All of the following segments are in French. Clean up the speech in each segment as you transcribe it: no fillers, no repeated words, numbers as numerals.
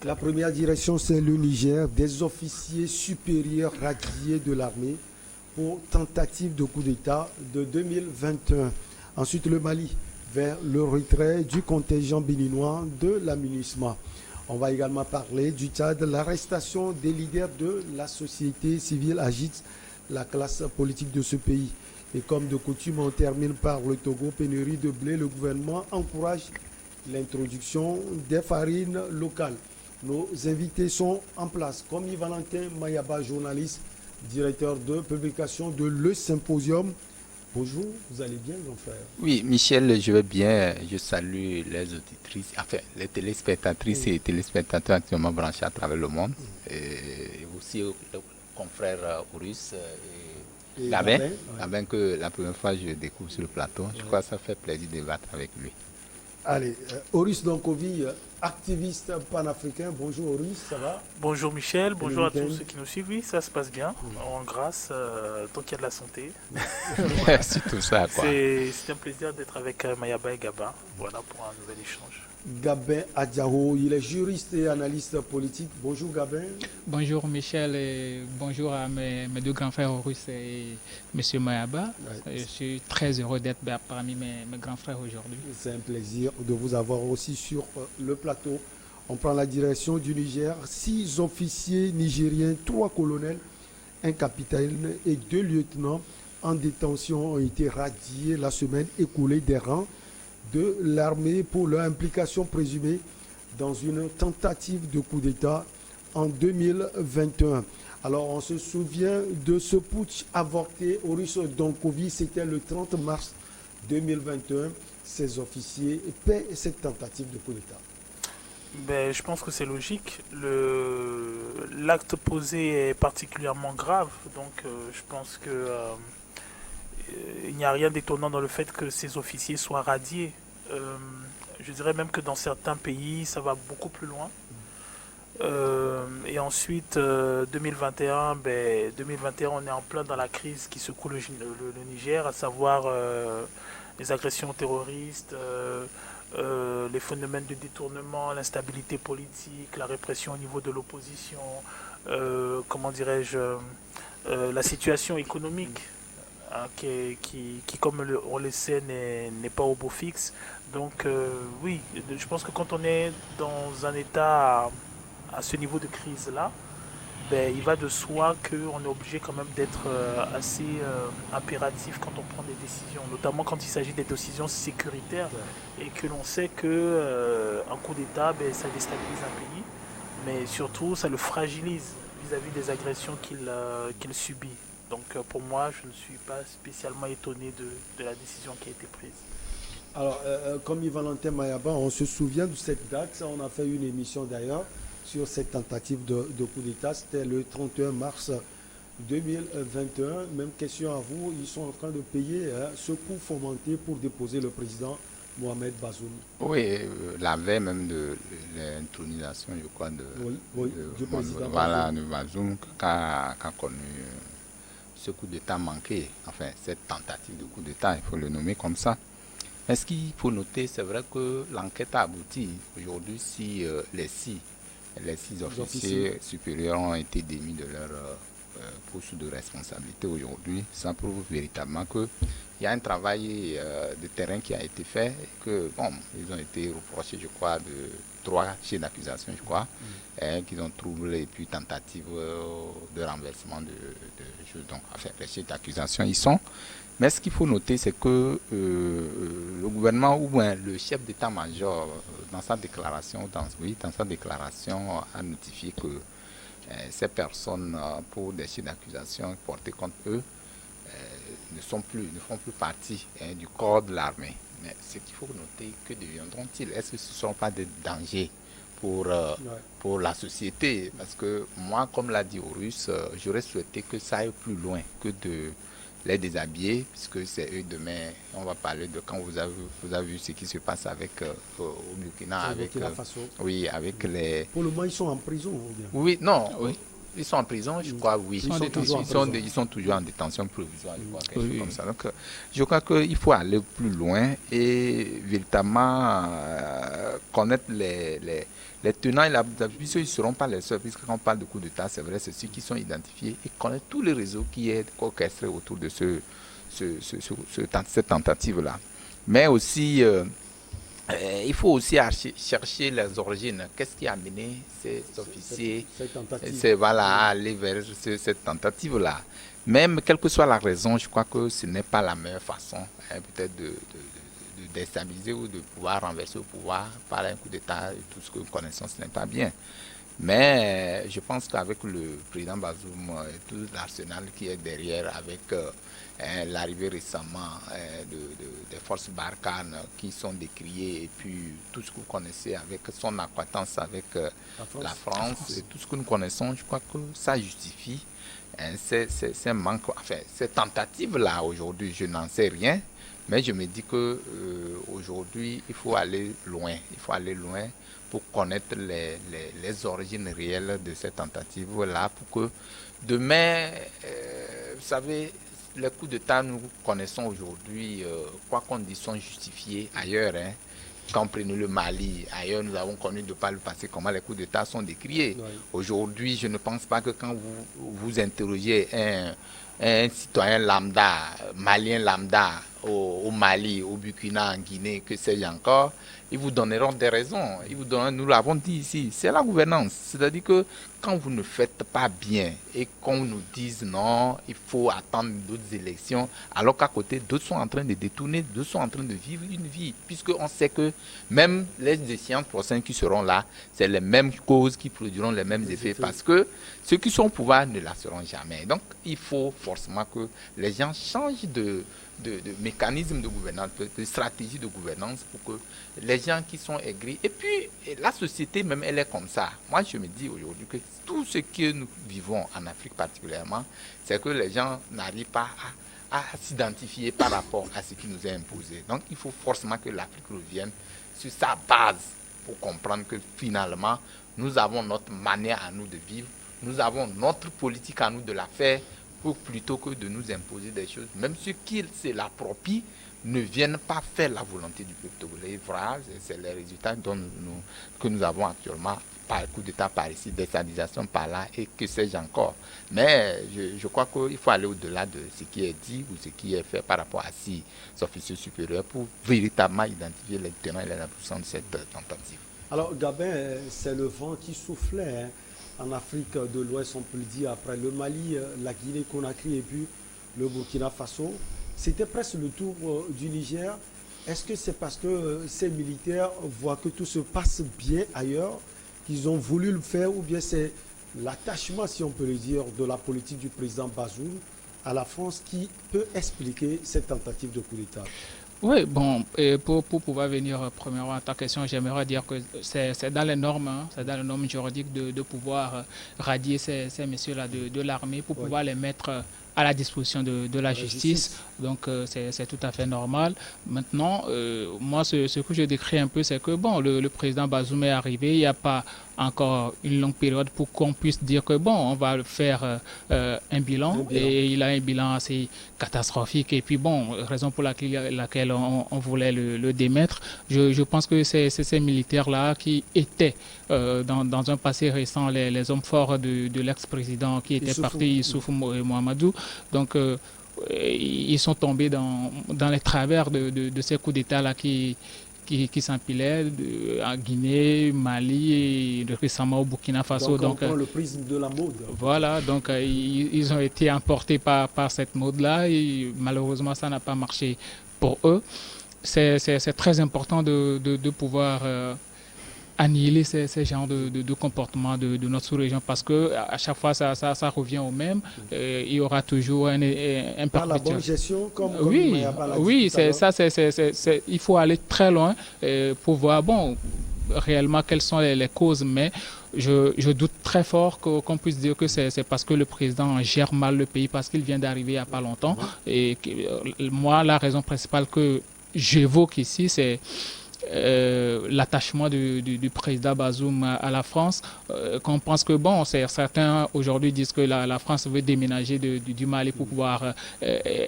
La première direction, c'est le Niger, des officiers supérieurs radiés de l'armée pour tentative de coup d'État de 2021. Ensuite, le Mali, vers le retrait du contingent béninois de la MINUSMA. On va également parler du Tchad. L'arrestation des leaders de la société civile agite la classe politique de ce pays. Et comme de coutume, on termine par le Togo, pénurie de blé. Le gouvernement encourage l'introduction des farines locales. Nos invités sont en place, comme Valentin Mayaba, journaliste, directeur de publication de Le Symposium. Bonjour, vous allez bien, mon frère? Oui, Michel, je vais bien. Je salue les auditrices, enfin les téléspectatrices et téléspectateurs actuellement branchés à travers le monde. Et aussi le confrère Horus et Gabin, Ouais. Gabin que la première fois je découvre sur le plateau. Je crois que ça fait plaisir de débattre avec lui. Allez, Horus Donkovi, activiste panafricain. Bonjour Horus, ça va? Bonjour Michel, bonjour à week-end. tous ceux qui nous suivent. Oui, ça se passe bien, en grâce, tant qu'il y a de la santé. C'est tout ça, quoi. C'est un plaisir d'être avec Mayaba et Gabin, voilà, pour un nouvel échange. Gabin Adjao, il est juriste et analyste politique. Bonjour Gabin. Bonjour Michel et bonjour à mes deux grands frères Horus et M. Mayaba. Ouais. Je suis très heureux d'être parmi mes grands frères aujourd'hui. C'est un plaisir de vous avoir aussi sur le plateau. On prend la direction du Niger. 6 officiers nigériens, 3 colonels, un capitaine et 2 lieutenants en détention ont été radiés la semaine écoulée des rangs de l'armée pour leur implication présumée dans une tentative de coup d'État en 2021. Alors on se souvient de ce putsch avorté au Horus Donkovi, c'était le 30 mars 2021. Ces officiers paient cette tentative de coup d'État. Ben, je pense que c'est logique. L'acte posé est particulièrement grave, donc je pense que il n'y a rien d'étonnant dans le fait que ces officiers soient radiés. Je dirais même que dans certains pays, ça va beaucoup plus loin. Et ensuite, 2021, 2021, on est en plein dans la crise qui secoue le Niger, à savoir les agressions terroristes, les phénomènes de détournement, l'instabilité politique, la répression au niveau de l'opposition, comment dirais-je, la situation économique qui, comme on le sait, n'est pas au beau fixe. Donc oui, je pense que quand on est dans un état à ce niveau de crise-là, il va de soi qu'on est obligé quand même d'être assez impératif quand on prend des décisions, notamment quand il s'agit des décisions sécuritaires et que l'on sait qu'un coup d'État, ça déstabilise un pays, mais surtout ça le fragilise vis-à-vis des agressions qu'il subit. Donc pour moi, je ne suis pas spécialement étonné de la décision qui a été prise. Alors, comme Valentin Mayaba, on se souvient de cette date, on a fait une émission d'ailleurs sur cette tentative de coup d'État, c'était le 31 mars 2021. Même question à vous, ils sont en train de payer ce coup fomenté pour déposer le président Mohamed Bazoum. Oui, la veille même de l'intronisation, je crois, du président voilà, de Bazoum, qui a connu ce coup d'État manqué, enfin cette tentative de coup d'État, il faut le nommer comme ça. Mais ce qu'il faut noter, c'est vrai que l'enquête a abouti. Aujourd'hui, si les six officiers supérieurs ont été démis de leur poste de responsabilité aujourd'hui, ça prouve véritablement qu'il y a un travail de terrain qui a été fait et que, bon, ils ont été reprochés, je crois, de 3 chefs d'accusation, je crois, qu'ils ont troublé et puis tentative de renversement de jeu. Donc, enfin, les chefs d'accusation, ils sont. Mais ce qu'il faut noter, c'est que le gouvernement ou bien le chef d'état-major, dans sa déclaration, a notifié que ces personnes, pour des chefs d'accusation portés contre eux, ne font plus partie du corps de l'armée. Mais ce qu'il faut noter, que deviendront-ils? Est-ce que ce ne sont pas des dangers pour la société? Parce que moi, comme l'a dit Horus, j'aurais souhaité que ça aille plus loin que de les déshabiller, puisque c'est eux demain. On va parler de quand vous avez vu ce qui se passe avec au Burkina, avec Burkina Faso. oui, avec les. Pour le moment, ils sont en prison. Ou bien? Oui, non. Oui. Ils sont en prison, je crois, oui. Ils Ils sont toujours en détention provisoire, je crois, quelque Oui. chose comme ça. Donc, je crois qu'il faut aller plus loin et véritablement connaître les tenants et les aboutissants, puisqu'ils ne seront pas les seuls, puisque quand on parle de coup d'État, c'est vrai, c'est ceux qui sont identifiés et connaître tous les réseaux qui est orchestré autour de cette tentative-là. Mais aussi, il faut aussi chercher les origines. Qu'est-ce qui a amené ces officiers à aller vers cette tentative-là? Même quelle que soit la raison, je crois que ce n'est pas la meilleure façon, peut-être de déstabiliser ou de pouvoir renverser au pouvoir par un coup d'État et tout ce que nous connaissons, ce n'est pas bien. Mais je pense qu'avec le président Bazoum et tout l'arsenal qui est derrière, avec l'arrivée récemment des forces Barkhane qui sont décriées, et puis tout ce que vous connaissez avec son acquaintance avec la France et tout ce que nous connaissons, je crois que ça justifie c'est manque, enfin, cette tentative-là aujourd'hui, je n'en sais rien, mais je me dis que aujourd'hui, il faut aller loin. Il faut aller loin pour connaître les origines réelles de cette tentative-là, pour que demain, vous savez, les coups d'État nous connaissons aujourd'hui, quoi qu'on dise, sont justifiés ailleurs. Quand on prenait le Mali, ailleurs nous avons connu de par le passé comment les coups d'État sont décriés. Oui. Aujourd'hui, je ne pense pas que quand vous interrogez un citoyen lambda, malien lambda au Mali, au Burkina, en Guinée, que sais-je encore, ils vous donneront des raisons. Nous l'avons dit ici, c'est la gouvernance. C'est-à-dire que quand vous ne faites pas bien et qu'on nous dise non, il faut attendre d'autres élections, alors qu'à côté, d'autres sont en train de détourner, d'autres sont en train de vivre une vie, puisqu'on sait que même les échéances prochaines qui seront là, c'est les mêmes causes qui produiront les mêmes effets, parce que ceux qui sont au pouvoir ne la seront jamais. Donc, il faut forcément que les gens changent de mécanisme de gouvernance, de stratégie de gouvernance pour que les gens qui sont aigris, et puis la société même, elle est comme ça. Moi, je me dis aujourd'hui que tout ce que nous vivons en Afrique particulièrement, c'est que les gens n'arrivent pas à s'identifier par rapport à ce qui nous est imposé. Donc, il faut forcément que l'Afrique revienne sur sa base pour comprendre que finalement, nous avons notre manière à nous de vivre, nous avons notre politique à nous de la faire, plutôt que de nous imposer des choses, même ceux qui se l'approprient ne viennent pas faire la volonté du peuple togolais. Voilà, c'est les résultats que nous avons actuellement, par coup d'État par ici, déstabilisation par là, et que sais-je encore. Mais je crois qu'il faut aller au-delà de ce qui est dit ou ce qui est fait par rapport à ces officiers supérieurs pour véritablement identifier les tenants et les aboutissants de cette tentative. Alors, Gabin, c'est le vent qui soufflait, en Afrique de l'Ouest, on peut le dire, après le Mali, la Guinée-Conakry et puis le Burkina Faso. C'était presque le tour du Niger. Est-ce que c'est parce que ces militaires voient que tout se passe bien ailleurs qu'ils ont voulu le faire, ou bien c'est l'attachement, si on peut le dire, de la politique du président Bazoum à la France qui peut expliquer cette tentative de coup d'État? Oui, bon, et pour pouvoir venir premièrement à ta question, j'aimerais dire que c'est dans les normes, c'est dans les normes juridiques de pouvoir radier ces messieurs-là de l'armée pour pouvoir les mettre à la disposition de la justice. Donc c'est tout à fait normal. Maintenant, moi, ce que je décris un peu, c'est que bon, le président Bazoum est arrivé, il n'y a pas encore une longue période pour qu'on puisse dire que bon, on va faire un bilan, et il a un bilan assez catastrophique, et puis bon, raison pour laquelle on voulait le démettre. Je pense que c'est ces militaires-là qui étaient dans un passé récent les hommes forts de l'ex-président qui était parti, Issoufou Mohamedou. Donc ils sont tombés dans les travers de ces coups d'État-là qui s'empilaient en Guinée, Mali et récemment au Burkina Faso. Donc on prend le prisme de la mode. Voilà, donc ils ont été emportés par cette mode-là, et malheureusement ça n'a pas marché pour eux. C'est très important de pouvoir annihiler ces genres de comportements de notre sous-région, parce que à chaque fois ça revient au même. Il y aura toujours un par la bonne gestion, comme oui, il faut aller très loin pour voir réellement quelles sont les causes, mais je doute très fort qu'on puisse dire que c'est parce que le président gère mal le pays, parce qu'il vient d'arriver il n'y a pas longtemps. Et moi, la raison principale que j'évoque ici, l'attachement du président Bazoum à la France, qu'on pense que, bon, certains aujourd'hui disent que la France veut déménager du Mali pour pouvoir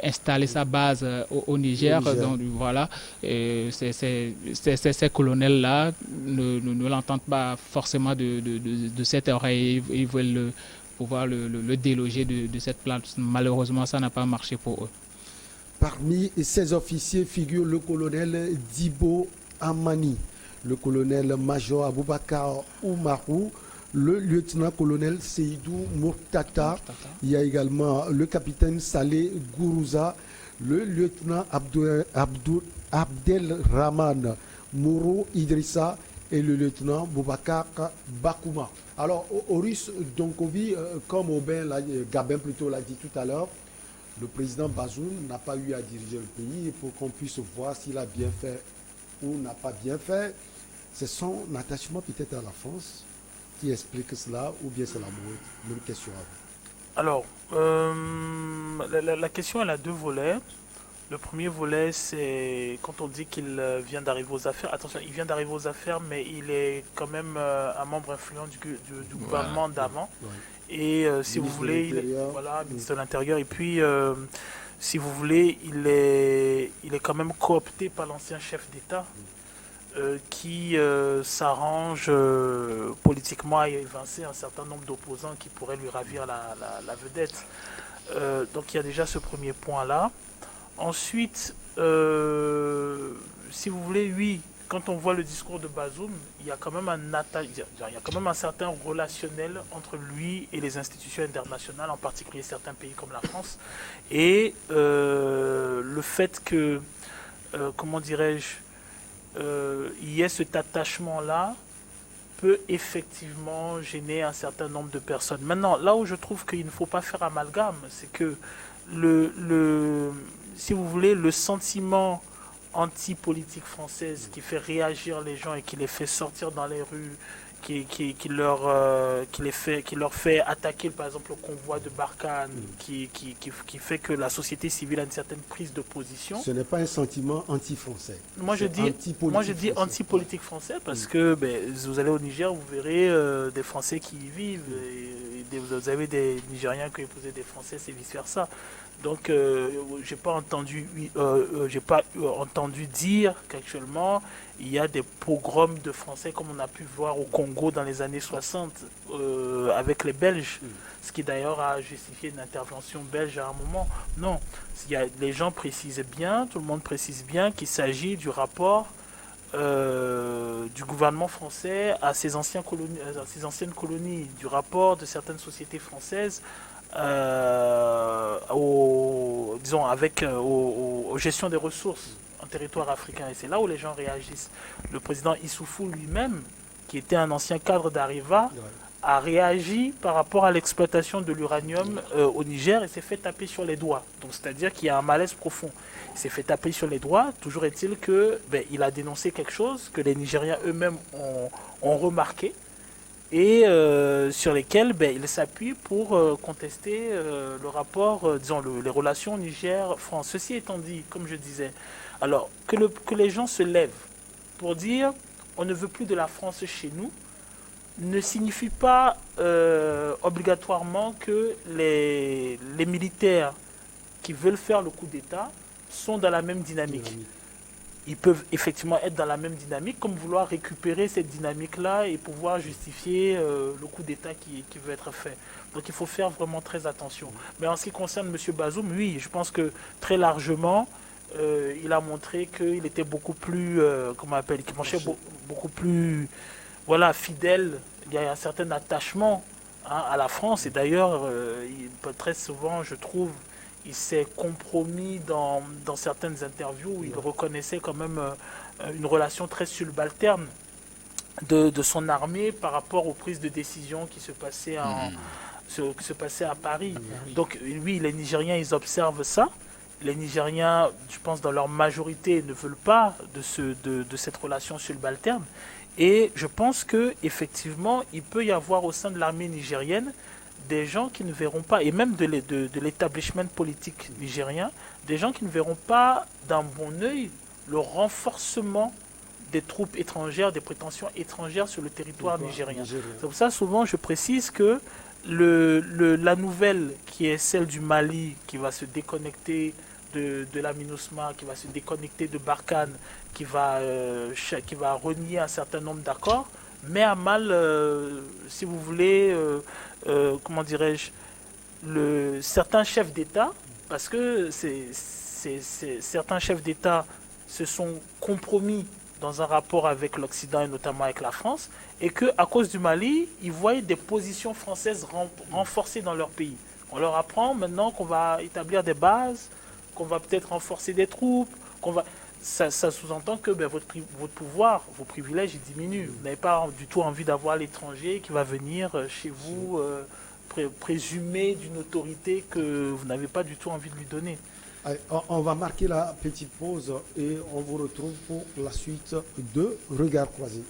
installer sa base au Niger. Donc voilà, ces colonels-là ne l'entendent pas forcément de cette oreille. Ils veulent pouvoir le déloger de cette place. Malheureusement, ça n'a pas marché pour eux. Parmi ces officiers figure le colonel Dibo Amani, le colonel-major Aboubakar Oumarou, le lieutenant-colonel Seydou Mourtata. Il y a également le capitaine Saleh Gourouza, le lieutenant Abdelrahman Mouro Idrissa et le lieutenant Boubacar Bakouma. Alors, Oris Donkovi, comme Gabin plutôt l'a dit tout à l'heure, le président Bazoum n'a pas eu à diriger le pays pour qu'on puisse voir s'il a bien fait ou n'a pas bien fait. C'est son attachement peut-être à la France qui explique cela, ou bien c'est la même question à vous? Alors, la question elle a deux volets. Le premier volet, c'est quand on dit qu'il vient d'arriver aux affaires. Attention, il vient d'arriver aux affaires, mais il est quand même un membre influent du gouvernement d'avant. Ouais. Et si vous voulez, ministre de l'Intérieur. Et puis, si vous voulez, il est quand même coopté par l'ancien chef d'État qui s'arrange politiquement à évincer un certain nombre d'opposants qui pourraient lui ravir la vedette. Donc il y a déjà ce premier point-là. Ensuite, si vous voulez, oui, quand on voit le discours de Bazoum, il y a quand même un certain relationnel entre lui et les institutions internationales, en particulier certains pays comme la France. Et le fait que, comment dirais-je, il y ait cet attachement-là peut effectivement gêner un certain nombre de personnes. Maintenant, là où je trouve qu'il ne faut pas faire amalgame, c'est que si vous voulez, le sentiment anti-politique française qui fait réagir les gens et qui les fait sortir dans les rues, qui leur fait attaquer par exemple le convoi de Barkhane, qui fait que la société civile a une certaine prise de position. Ce n'est pas un sentiment anti-français. Moi je dis anti-politique français parce que vous allez au Niger, vous verrez des Français qui y vivent, et vous avez des Nigériens qui épousaient des Français, c'est vice-versa. Donc, j'ai pas entendu dire qu'actuellement il y a des pogroms de Français comme on a pu voir au Congo dans les années 60 avec les Belges, ce qui d'ailleurs a justifié une intervention belge à un moment. Non, les gens précisent bien, tout le monde précise bien qu'il s'agit du rapport du gouvernement français à ses anciennes colonies, du rapport de certaines sociétés françaises aux gestion des ressources en territoire africain. Et c'est là où les gens réagissent. Le président Issoufou lui-même, qui était un ancien cadre d'Areva, a réagi par rapport à l'exploitation de l'uranium au Niger et s'est fait taper sur les doigts. Donc c'est-à-dire qu'il y a un malaise profond. Il s'est fait taper sur les doigts. Toujours est-il que il a dénoncé quelque chose que les Nigériens eux-mêmes ont remarqué et sur lesquels il s'appuie pour contester le rapport, les relations Niger-France. Ceci étant dit, comme je disais, alors que les gens se lèvent pour dire on ne veut plus de la France chez nous, ne signifie pas obligatoirement que les militaires qui veulent faire le coup d'État sont dans la même dynamique. Ils peuvent effectivement être dans la même dynamique, comme vouloir récupérer cette dynamique-là et pouvoir justifier le coup d'État qui veut être fait. Donc il faut faire vraiment très attention. Mais en ce qui concerne M. Bazoum, oui, je pense que très largement, il a montré qu'il était beaucoup plus, beaucoup plus fidèle. Il y a un certain attachement à la France. Et d'ailleurs, très souvent, je trouve, il s'est compromis dans certaines interviews où il reconnaissait quand même une relation très subalterne de son armée par rapport aux prises de décision qui se passaient à Paris. Donc oui, les Nigériens, ils observent ça. Les Nigériens, je pense, dans leur majorité, ne veulent pas de cette relation subalterne. Et je pense qu'effectivement, il peut y avoir au sein de l'armée nigérienne des gens qui ne verront pas, et même de l'établissement politique nigérien, des gens qui ne verront pas d'un bon œil le renforcement des troupes étrangères, des prétentions étrangères sur le territoire nigérien. Nigérien. C'est pour ça, souvent, je précise que la nouvelle qui est celle du Mali, qui va se déconnecter de la MINUSMA, qui va se déconnecter de Barkhane, qui va renier un certain nombre d'accords, met à mal, si vous voulez, comment dirais-je, certains chefs d'État, parce que certains chefs d'État se sont compromis dans un rapport avec l'Occident et notamment avec la France, et qu'à cause du Mali, ils voyaient des positions françaises renforcées dans leur pays. On leur apprend maintenant qu'on va établir des bases, qu'on va peut-être renforcer des troupes, ça sous-entend que votre pouvoir, vos privilèges, ils diminuent. Vous n'avez pas du tout envie d'avoir l'étranger qui va venir chez vous présumer d'une autorité que vous n'avez pas du tout envie de lui donner. Allez, on va marquer la petite pause et on vous retrouve pour la suite de Regard croisé.